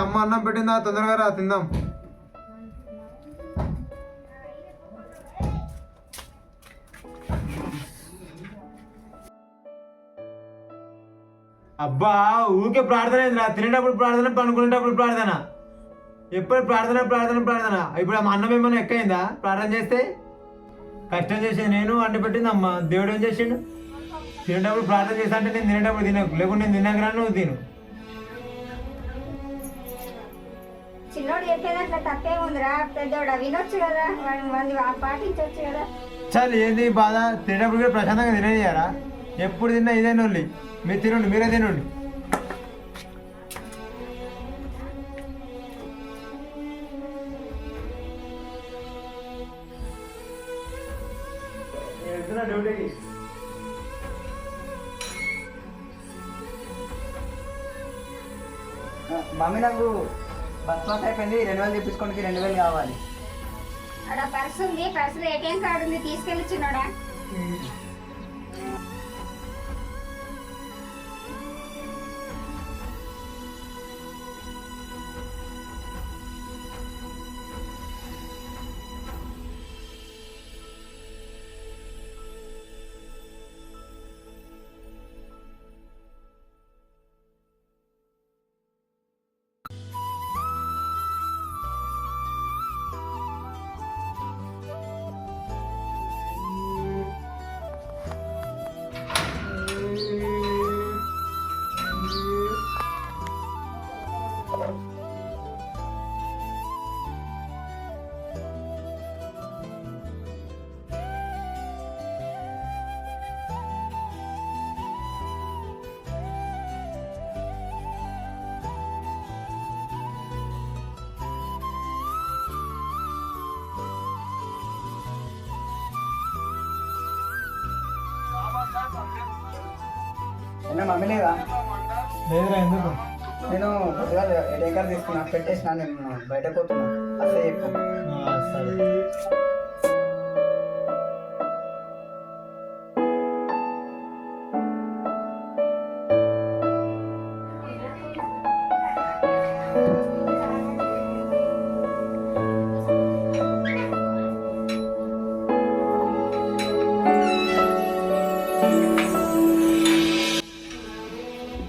అమ్మ అన్నం పెట్టిందా, తొందరగా రా తిందాం. అబ్బా ఊరికే ప్రార్థన ఏందిరా? తినేటప్పుడు ప్రార్థన, పనుకునేటప్పుడు ప్రార్థన, ఎప్పుడు ప్రార్థన ప్రార్థన ప్రార్థన. ఇప్పుడు అన్నం ఏమన్నా ఎక్కైందా ప్రార్థన చేస్తే? కష్టం చేసేది నేను, అండి పెట్టింది అమ్మ. దేవుడు ఏం చేసిండు? తినేటప్పుడు ప్రార్థన చేస్తా అంటే నేను తినేటప్పుడు తినకు, లేకుంటే నేను తిన్నాక నువ్వు తిను. చిన్నోడు చెప్పేదాంట్లో తప్పే ఉందిరా, పెద్దోడా వినొచ్చు కదా, మంది పాటించవచ్చు కదా. చాలు ఏంది బాధ? తినేటప్పుడు కూడా ప్రశాంతంగా తినేయారా? ఎప్పుడు తిన్నా ఇదే నొల్లి. మీరు తినండి, మీరే తినండి. డ్యూటీకి మమ్మీ నాకు బస్ పాస్ అయిపోయింది, 2000 తెప్పించుకోండి, 2000 కావాలి. అక్కడ పర్సు ఉంది, పర్సులో ఏటీఎం కార్డు ఉంది, తీసుకెళ్ళి చిన్నోడా. ఏమన్నా మమ్మీ లేదా? లేదురా, ఎందుకు? నేను కొద్దిగా ఏటీఎం కార్డు తీసుకున్నా, పెట్టేసిన, నేను బయటకు పోతున్నా. అసలు చెప్పు. సరే.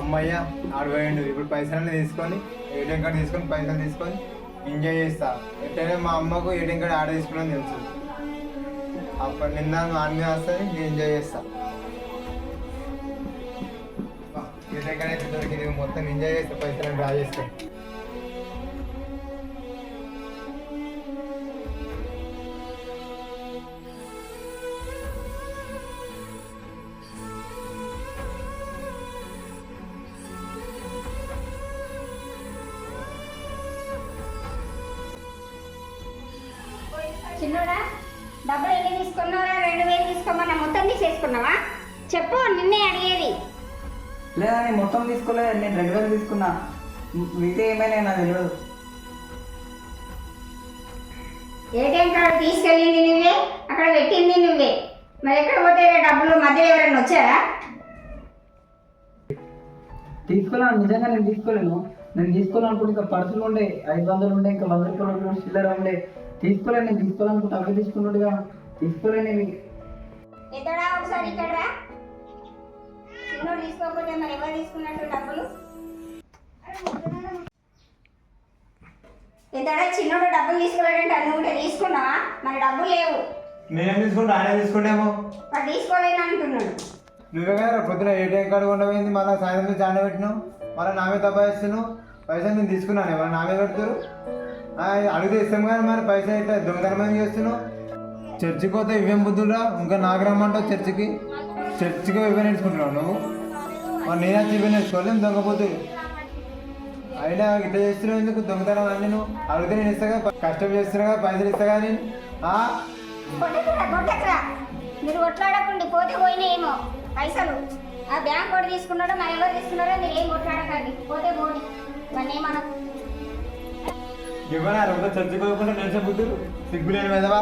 అమ్మయ్య ఆడు పోయిండు. ఇప్పుడు పైసలన్నీ తీసుకొని, ఏటీఎం కార్డు తీసుకొని, పైసలు తీసుకొని ఎంజాయ్ చేస్తా. ఎట్టయినా మా అమ్మకు ఏటీఎం కార్డు ఆర్డర్ తీసుకున్నాను తెలుసు. అప్పుడు నిన్న ఆడి మీద వస్తుంది, నేను ఎంజాయ్ చేస్తా. ఏటీఎం కార్డు అయితే దొరికింది, మొత్తం ఎంజాయ్ చేస్తా, పైసలు డ్రా చేస్తా. చిన్నోడా, డబ్బులు ఎన్ని తీసుకున్నావా? 2000 తీసుకోమన్నా, మొత్తం తీసేసుకున్నావా? చెప్పు, నిన్నే అడిగేది. లేదా నేను మొత్తం తీసుకోలేదు, నేను 2000 తీసుకున్నా. మిగతా ఏమైనా నాకు తెలియదు. ఏటీఎం కార్డు తీసుకెళ్ళింది నువ్వే, అక్కడ పెట్టింది నువ్వే, మరి ఎక్కడ పోతే డబ్బులు? మధ్యలో ఎవరైనా వచ్చారా? తీసుకోలేను, నిజంగా నేను తీసుకోలేను. నేను తీసుకోవాలనుకుంటే ఇంకా పర్సులు ఉండే, 500 ఉండే, ఇంకా 100 రూపాయలు చిల్లర ఉండే. తీసుకోలేను, నేను తీసుకోవాలనుకుంటే అవే తీసుకున్నాడుగా. తీసుకోలేను ఇవి. ఎద్దడా ఒకసారి ఇక్కడ రా. చిన్నోడు తీసుకోకపోతే మరి ఎవరు తీసుకున్నట్టు డబ్బులు? ఎద్దడా చిన్నోడు డబ్బులు తీసుకోలేడంటే నువ్వు కూడా తీసుకున్నావా? మరి డబ్బులు లేవు. నేనేం తీసుకుంటా? ఆయన తీసుకుంటేమో. మరి తీసుకోలేను అంటున్నాడు. నువ్వే కదా పొద్దున ఏటీఎం కార్డు కొండపోయింది, మళ్ళీ సాయంత్రం చాండ పెట్టినావు, మళ్ళీ నామే తప్పాయిస్తున్నావు. పైసలు నేను తీసుకున్నాను, మళ్ళీ నామే పెడతారు. అడిగితే ఇస్తాం కానీ మరి పైసలు అయితే దొంగతనం చేస్తున్నావు. చర్చికి పోతే ఇవేం బుద్ధురా? ఇంకా నాకు రమ్మంటావు చర్చికి? చర్చికి ఇవే నేర్చుకుంటున్నావు నువ్వు. మరి నేను వచ్చి ఇవే నేర్చుకోలేము, దొంగపోతులు. అయినా ఇట్లా చేస్తున్నావు ఎందుకు? దొంగతనం అన్నీ నువ్వు అడిగితే నేను ఇస్తాగా, కష్టం చేస్తున్నా, పైసలు ఇస్తాగా నేను. మీరు కొట్లాడకండి, పోతే పోయినాయేమో పైసలు. ఆ బ్యాంక్ కూడా తీసుకున్నాడో మరి ఎవరు తీసుకున్నారో మీరు ఏం కొట్లాడకండి, పోతే పోని. మరి ఏమన్నా ఇవ్వనా రోజు చర్చకోకుండా నిలిచే బుద్ధులు, సిగ్గులేని మీదవా?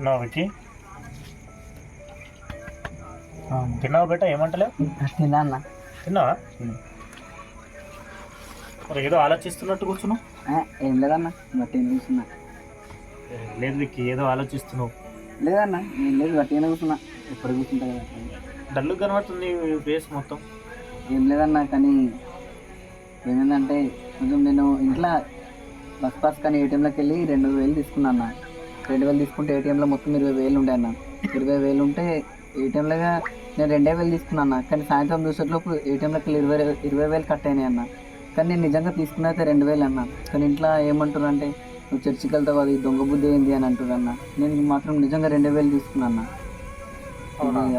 తిన్నావా విక్కీ? తిన్నావా బేట? ఏమంటలేవు? తిన్నా అన్న. తిన్నావా? మరి ఏదో ఆలోచిస్తున్నట్టు కూర్చున్నావు. ఏం లేదన్న, బట్టి కూర్చున్నా. లేదు విక్కీ, ఏదో ఆలోచిస్తున్నావు. లేదన్న, ఏం లేదు, బట్టిగానే కూర్చున్నా. ఎప్పుడు కూర్చుంటా కదా. డల్లు కనబడుతుంది ఫేస్ మొత్తం. ఏం లేదన్న, కానీ ఏమైందంటే కొంచెం నేను ఇంట్లో బస్ పాస్ కానీ ఏటీఎంలోకి వెళ్ళి 2,000 తీసుకున్నా అన్న. 2,000 తీసుకుంటే ఏటీఎంలో మొత్తం 20,000 ఉండే అన్న. 20,000 ఉంటే ఏటీఎంలో నేను 2,000 తీసుకున్నా అన్న. కానీ సాయంత్రం చూసేలోపు ఏటీఎంలోకి వెళ్ళి 20,000 కట్ అయినాయి అన్న. కానీ నేను నిజంగా తీసుకున్న అయితే 2,000 అన్న. కానీ ఇంట్లో ఏమంటారు అంటే, నువ్వు చర్చికి వెళ్తావు, అది దొంగ బుద్ధి ఏంది అని అంటారు అన్న. నేను మాత్రం నిజంగా 2,000 తీసుకున్నా అన్న.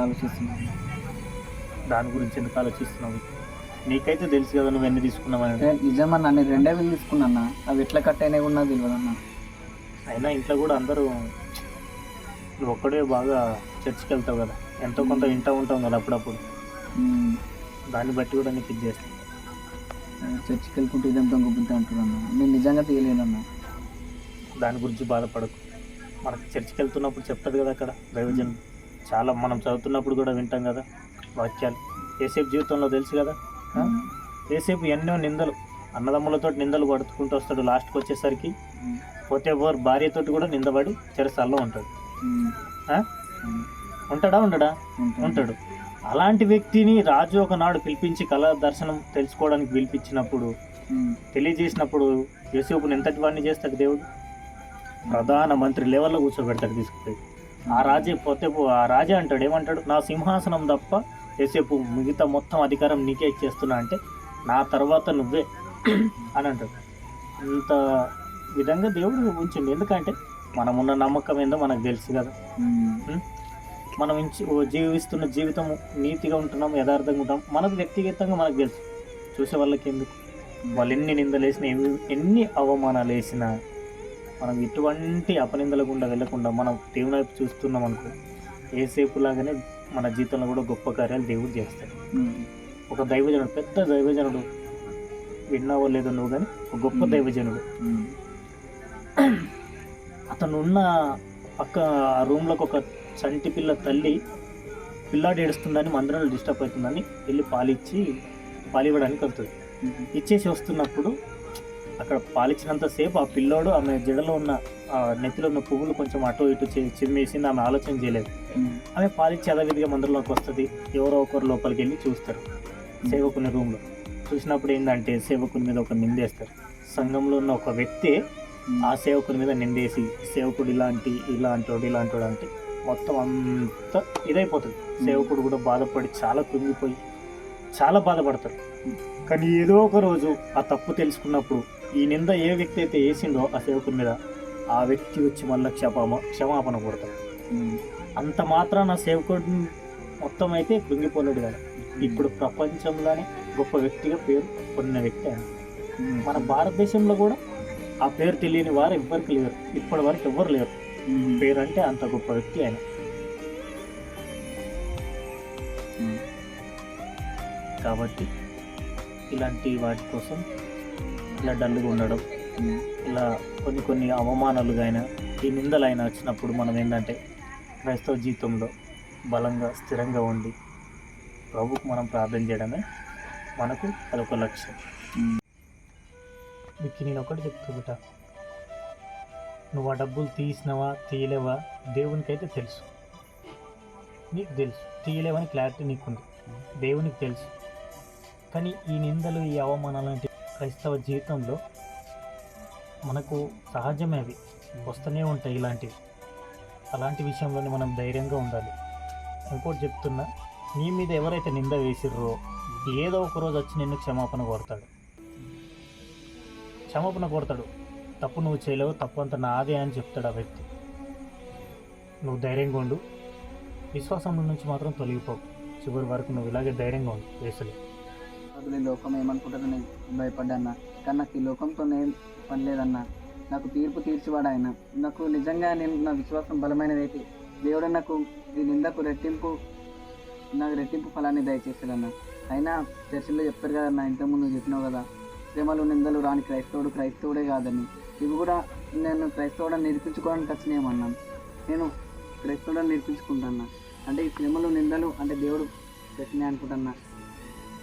ఆలోచిస్తున్నాను. దాని గురించి ఎందుకు ఆలోచిస్తున్నావు? నీకైతే తెలుసు కదా నువ్వు ఎన్ని తీసుకున్నావని. నిజమన్నా, నేను 2,000 తీసుకున్నా అన్న. అవి ఎట్లా కట్ అయినాయి కూడా నాకు తెలియదు అన్న. అయినా ఇంట్లో కూడా అందరూ నువ్వు ఒక్కడే బాగా చర్చికి వెళ్తావు కదా, ఎంతో కొంత వింటూ ఉంటాం కదా అప్పుడప్పుడు. దాన్ని బట్టి కూడా నీకు ఇది చేస్తాను. చర్చికి వెళ్ళుకుంటే ఇదేం దొంగ బుద్ధి అంటున్నా. నేను నిజంగా తీయలేనన్నా. దాని గురించి బాధపడకు. మనకి చర్చికి వెళ్తున్నప్పుడు చెప్తాడు కదా అక్కడ దైవజన్, చాలా మనం చదువుతున్నప్పుడు కూడా వింటాం కదా వాక్యాలు. ఏసేపు జీవితంలో తెలుసు కదా, ఏసేపు ఎన్నో నిందలు, అన్నదమ్ములతో నిందలు పడుకుంటూ వస్తాడు. లాస్ట్కి వచ్చేసరికి పోతే భార్యతోటి కూడా నిందపడి చెరసాల్లో ఉంటాడు. ఉంటాడా? ఉంటాడు. అలాంటి వ్యక్తిని రాజు ఒకనాడు పిలిపించి కళ దర్శనం తెలుసుకోవడానికి పిలిపించినప్పుడు, తెలియజేసినప్పుడు యోసేపుని ఎంతటి వాడిని చేస్తాడు దేవుడు? ప్రధాన మంత్రి లెవెల్లో కూర్చోబెడతాడు తీసుకుపోయి. ఆ రాజే అంటాడు, ఏమంటాడు? నా సింహాసనం తప్ప యోసేపు మిగతా మొత్తం అధికారం నీకే ఇచ్చేస్తున్నా అంటే, నా తర్వాత నువ్వే అని అంటాడు. అంత విధంగా దేవుడు ఉంచింది. ఎందుకంటే మనమున్న నమ్మకం ఏందో మనకు తెలుసు కదా. మనం జీవిస్తున్న జీవితం నీతిగా ఉంటున్నాం, యథార్థంగా ఉంటాం, మనకు వ్యక్తిగతంగా మనకు తెలుసు. చూసే వాళ్ళకి ఎందుకు? వాళ్ళు ఎన్ని నిందలు వేసినా, ఎన్ని అవమానాలు వేసినా, మనం ఎటువంటి అపనిందల గుండా వెళ్ళకుండా మనం దేవుని వైపు చూస్తున్నాం అనుకో, ఏసేపు లాగానే మన జీవితంలో కూడా గొప్ప కార్యాలు దేవుడు చేస్తాడు. ఒక దైవజనుడు, పెద్ద దైవజనుడు, విన్నావో లేదో నువ్వు, కానీ ఒక గొప్ప దైవజనుడు. అతను ఉన్న పక్క ఆ రూమ్లోకి ఒక చంటి పిల్ల తల్లి పిల్లాడు ఏడుస్తుందని, మందిరంలో డిస్టర్బ్ అవుతుందని వెళ్ళి పాలివ్వడానికి వెళ్తుంది. ఇచ్చేసి వస్తున్నప్పుడు అక్కడ పాలిచ్చినంతసేపు ఆ పిల్లోడు ఆమె జడలో ఉన్న నెత్తిలో ఉన్న పువ్వులు కొంచెం అటు ఇటు చిమ్మేసింది. ఆమె ఆలోచన చేయలేదు. ఆమె పాలిచ్చి యథావిధిగా మందిరంలోకి వస్తుంది. ఎవరో ఒకరు లోపలికి వెళ్ళి చూస్తారు సేవకుని రూమ్లో. చూసినప్పుడు ఏంటంటే సేవకుని మీద ఒక నిందేస్తారు. సంఘంలో ఉన్న ఒక వ్యక్తి ఆ సేవకుని మీద నిందేసి, సేవకుడు ఇలాంటోడు అంటే మొత్తం అంతా ఇదైపోతుంది. సేవకుడు కూడా బాధపడి చాలా కృంగిపోయి చాలా బాధపడతారు. కానీ ఏదో ఒక రోజు ఆ తప్పు తెలుసుకున్నప్పుడు, ఈ నింద ఏ వ్యక్తి అయితే వేసిండో ఆ సేవకుని మీద, ఆ వ్యక్తి వచ్చి మళ్ళీ క్షమాపణ కోరుతాడు. అంత మాత్రాన సేవకుడు మొత్తం అయితే కృంగిపోలేడు కదా. ఇప్పుడు ప్రపంచంలోనే గొప్ప వ్యక్తిగా పేరు పొందిన వ్యక్తి ఆయన. మన భారతదేశంలో కూడా ఆ పేరు తెలియని వారు ఎవ్వరికి లేరు, ఇప్పటి వరకు ఎవ్వరు లేరు. పేరు అంటే అంత గొప్ప వ్యక్తి ఆయన. కాబట్టి ఇలాంటి వాటి కోసం ఇలా డల్లుగా ఉండడం, ఇలా కొన్ని అవమానాలుగా అయినా ఈ నిందలైనా వచ్చినప్పుడు మనం ఏంటంటే క్రైస్తవ జీవితంలో బలంగా స్థిరంగా ఉండి ప్రభుకు మనం ప్రార్థన చేయడమే మనకు అదొక లక్ష్యం. మీకు నేను ఒకటి చెప్తున్నా, నువ్వు ఆ డబ్బులు తీసినవా తీయలేవా దేవునికి అయితే తెలుసు. నీకు తెలుసు తీయలేవని క్లారిటీ నీకుంది, దేవునికి తెలుసు. కానీ ఈ నిందలు, ఈ అవమానాలు లాంటి క్రైస్తవ జీవితంలో మనకు సహజమే, అవి వస్తూనే ఉంటాయి ఇలాంటివి. అలాంటి విషయంలోనే మనం ధైర్యంగా ఉండాలి. ఇంకోటి చెప్తున్నా, నీ మీద ఎవరైతే నింద వేసిర్రో ఏదో ఒక రోజు వచ్చి నిన్ను క్షమాపణ కోరుతాడు. తప్పు నువ్వు చేయలేవు, తప్పు అంత నాదే అని చెప్తాడు ఆ వ్యక్తి. నువ్వు ధైర్యంగా ఉండు, విశ్వాసం నుంచి మాత్రం తొలగిపోవు. చివరి వరకు నువ్వు ఇలాగే ధైర్యంగా ఉండు. వేసలే ఈ లోకం ఏమనుకుంటారో నేను భయపడ్డాన్నా, కానీ నాకు ఈ లోకంతో ఏం పని లేదన్నా. నాకు తీర్పు తీర్చివాడు ఆయన. నాకు నిజంగా నా విశ్వాసం బలమైనది అయితే దేవుడు నాకు ఈ నిందకు రెట్టింపు ఫలాన్ని దయచేస్తాడన్న. అయినా చర్చల్లో చెప్తారు కదన్నా, ఇంతకుముందు చెప్పినావు కదా, శ్రమలు నిందలు రాని క్రైస్తవుడే కాదని. ఇవి కూడా నేను క్రైస్తవుడని నిరూపించుకోవడానికి వచ్చినాయేమన్నాను. నేను క్రైస్తవుడు నేర్పించుకుంటున్నా. అంటే ఈ శ్రమలు నిందలు అంటే దేవుడు పెట్టినాయి అనుకుంటున్నా.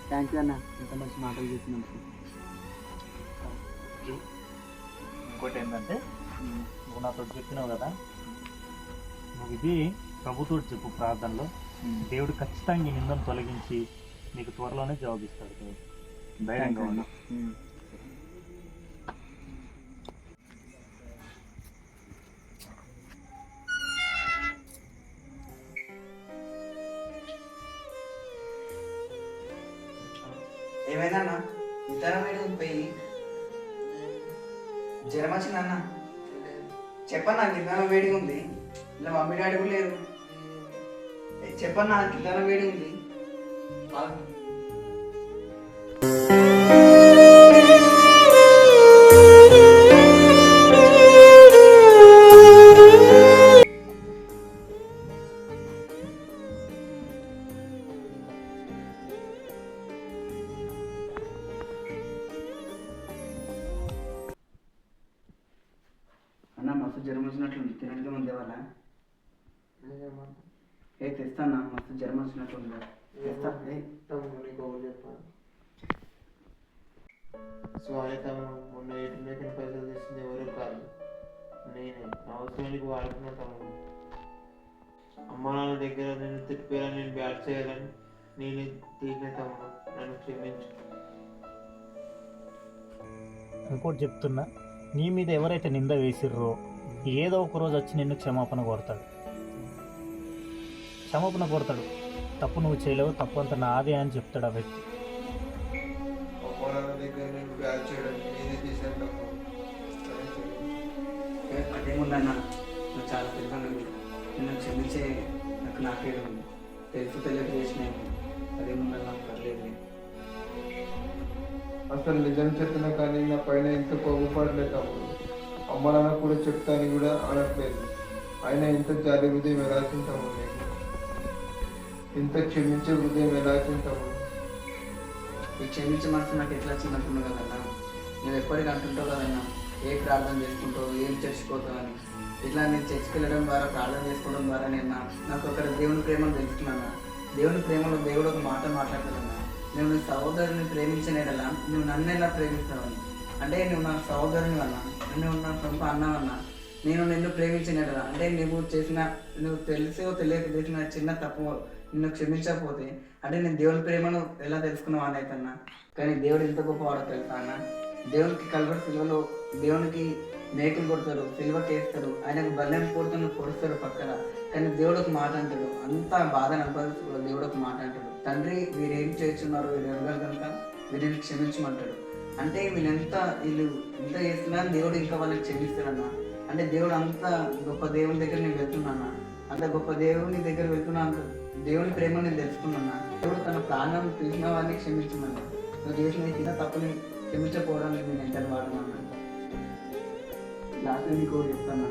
థ్యాంక్ యూ అన్న, ఇంత మంచి మాటలు చెప్పినందుకు. ఇంకోటి ఏంటంటే నువ్వు నాతో చెప్పినావు కదా, నువ్వు ఇది ప్రభుతో చెప్పు ప్రార్థనలో, దేవుడు ఖచ్చితంగా ఈ నిందను తొలగించి నీకు త్వరలోనే జవాబిస్తాడు. దేవుడు ధైర్యంగా ఉన్నా. ఏమైందన్నా ఇతర మీడియం పోయి జ్వరం వచ్చిందన్న? చెప్పన్నా కింద వేడి ఉంది, ఇలా మమ్మీ డాడీ కూడా లేరు. చెప్పన్నా కింద వేడి ఉంది. అన్న మస్తు జ్వరం వచ్చినట్లుంది, తినడానికి ముందే వాళ్ళ ఏ తెస్తానా, మస్తు జ్వరం వచ్చినట్లుంది. స్వాగత మొన్న ఏటీఎం పైసలు తెచ్చింది ఎవరు కాదు, నేనే. అవసరానికి వాడుకున్న తమ్ముడు. అమ్మ నాన్న దగ్గర నేను తిట్టిపోయాను, నేను బ్యాట్ చేయాలని నేనే తీసిన తమ్ముడు, నన్ను క్షమించు. ఇంకోటి చెప్తున్నా, నీ మీద ఎవరైతే నింద వేసిర్రో ఏదో ఒక రోజు వచ్చి నిన్ను క్షమాపణ కోరతాడు. తప్పు నువ్వు చేయలేవు, తప్పు అంత నాదే అని చెప్తాడు ఆ వ్యక్తి. అదేముందన్న, నువ్వు చాలా తెలుసు, నిన్ను క్షమించే నాకు నాకే ఉంది. తెలుసు తెలియక చేసినాను, అదేముందన్న పర్లేదు. అసలు నిజం చెప్పినా కానీ నా పైన ఇంత కోపపడలేదు తమ్ముడు. అమ్మ నాన్న కూడా చెప్తాను కూడా అనట్లేదు. అయినా ఇంత జాలి హృదయం ఎలా తింటాము, ఇంత క్షమించే హృదయం ఎలా తింటాము? ఈ క్షమించే మనసు నాకు ఎట్లా వచ్చిందంటున్నావు కదన్నా. నువ్వు ఎప్పటికీ అంటుంటావు కదన్నా, ఏ ప్రార్థన చేసుకుంటావు, ఏం చర్చిపోతావు అని. ఇట్లా నేను చర్చికి వెళ్ళడం ద్వారా, ప్రార్థన చేసుకోవడం ద్వారా నేను నాకు ఒక దేవుని ప్రేమను తెలుసుకున్నాను. దేవుని ప్రేమలో దేవుడు ఒక మాట మాట్లాడుతున్నాను. నువ్వు నీ సహోదరుని ప్రేమించినలా నువ్వు నన్ను ఎలా ప్రేమిస్తావని. అంటే నువ్వు నా సహోదరుని అన్నా, నువ్వు నా సొంత అన్నావన్నా, నేను నిన్ను ప్రేమించినట్లా. అంటే నువ్వు తెలిసో తెలియక చేసిన చిన్న తప్పు నిన్ను క్షమించకపోతే అంటే నేను దేవుని ప్రేమను ఎలా తెలుసుకున్నావు అని అయితే అన్నా. కానీ దేవుడు ఎంత గొప్పవాడో తెలుసా అన్న. దేవునికి కల్వరి సిలువలో దేవునికి మేకులు కొడతారు, సిలువకి వేస్తారు, ఆయనకు బల్లెం కొడుతున్న పొడుస్తారు పక్కన. కానీ దేవుడు ఒక మాట అంటాడు, అంత బాధను అనుభవిస్తూ దేవుడు ఒక మాట అంటాడు, తండ్రి వీరు ఏం చేస్తున్నారు, వీరు ఎవరు కనుక వీరిని క్షమించమంటాడు. అంటే వీళ్ళు ఇంత చేస్తున్నా దేవుడు ఇంకా వాళ్ళకి క్షమిస్తాడన్నా. అంటే దేవుడు అంత గొప్ప దేవుని దగ్గర నేను వెళ్తున్నా, అంత గొప్ప దేవుని దగ్గర వెళ్తున్నా, అంత దేవుని ప్రేమ నేను తెలుసుకున్నా. దేవుడు తన ప్రాణం తీసిన వారిని క్షమించమన్నా. నువ్వు చేసిన చిన్న తప్పుని క్షమించకపోవడానికి నేను ఎంత వాడమన్నా. లాస్ట్ నీకు చెప్తాను,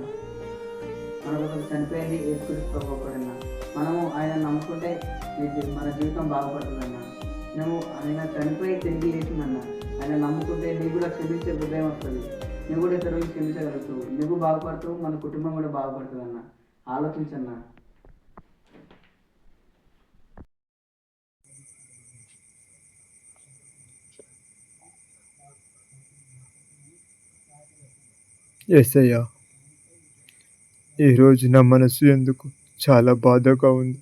మనకు ఒకరు చనిపోయింది ఏసుకున్నా. మనము ఆయన నమ్ముకుంటే మన జీవితం బాగుపడుతుందన్నా. నువ్వు ఆయన చనిపోయి తిరిగి లేచిందన్నా. ఆయన నమ్ముకుంటే నీకు కూడా క్షమించే హృదయం వస్తుంది, నువ్వు కూడా ఇతరులను క్షమించగలుగుతావు, నువ్వు బాగుపడుతావు, మన కుటుంబం కూడా బాగుపడుతుంది అన్న. ఆలోచించన్నా. యేసయ్యా, ఈరోజు నా మనసు ఎందుకు చాలా బాధగా ఉంది.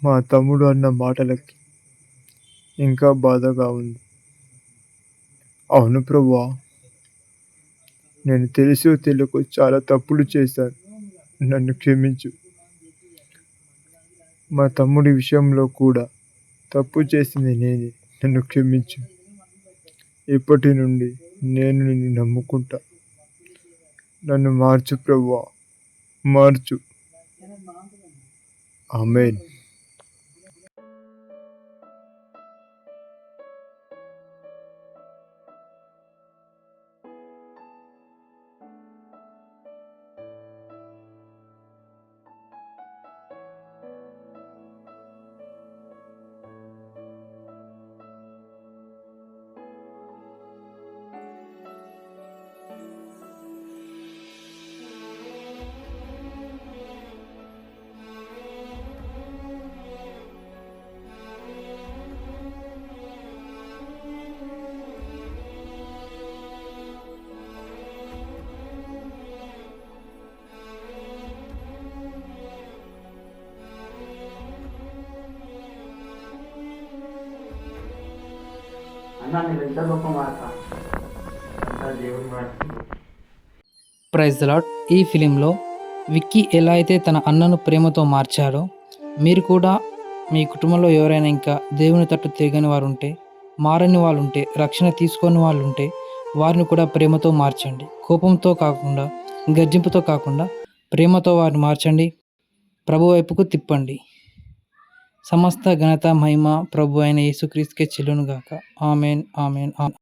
మా తమ్ముడు అన్న మాటలకి ఇంకా బాధగా ఉంది. అవును ప్రభువా, నేను తెలుసో తెలియకో చాలా తప్పులు చేశాను, నన్ను క్షమించు. మా తమ్ముడి విషయంలో కూడా తప్పు చేసింది నేనే, నన్ను క్షమించు. ఇప్పటి నుండి నేను నిన్ను నమ్ముకుంటా, నన్ను మార్చు ప్రభువా, మార్చు. ఆమేన్. అన్న నేను ఎంత గొప్ప మాట దేవుని మాట. Praise the Lord. ఈ ఫిలింలో విక్కీ ఎలా అయితే తన అన్నను ప్రేమతో మార్చాడో, మీరు కూడా మీ కుటుంబంలో ఎవరైనా ఇంకా దేవుని తట్టు తిరగని వారు ఉంటే, మారని వాళ్ళు ఉంటే, రక్షణ తీసుకోని వాళ్ళు ఉంటే వారిని కూడా ప్రేమతో మార్చండి. కోపంతో కాకుండా, గర్జింపుతో కాకుండా ప్రేమతో వారిని మార్చండి. ప్రభు వైపుకు తిప్పండి. సమస్త ఘనత మహిమ ప్రభు అయిన యేసుక్రీస్తుకే చెల్లునుగాక. Amen, amen, amen.